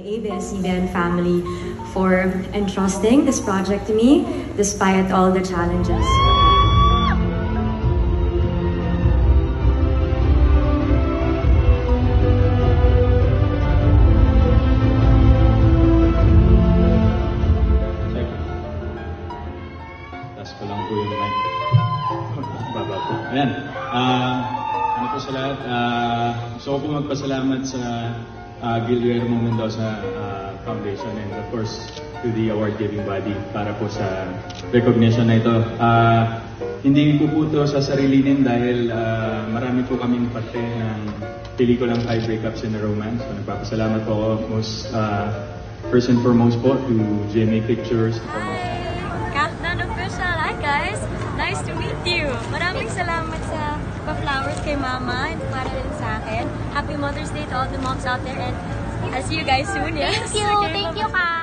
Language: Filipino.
ABS-CBN family for entrusting this project to me despite all the challenges. Taas ko lang po yung mic. Baba po. Ayan. Ano po sa lahat? Gusto ko po magpasalamat sa Guillermo Mendoza Foundation and of course to the award-giving body para po sa recognition na ito. Hindi ko po ito sasarilinin dahil marami po kaming parte ng pelikulang 5 Breakups in a Romance. So, nagpapasalamat po ako first and foremost po to GMA Pictures. Countdown Official! Hi guys! Nice to meet you! Maraming salamat sa pa-flowers kay Mama and para rin sa akin. Happy Mother's Day to all the moms out there and I'll see you guys soon. Yes? Thank you, Ka!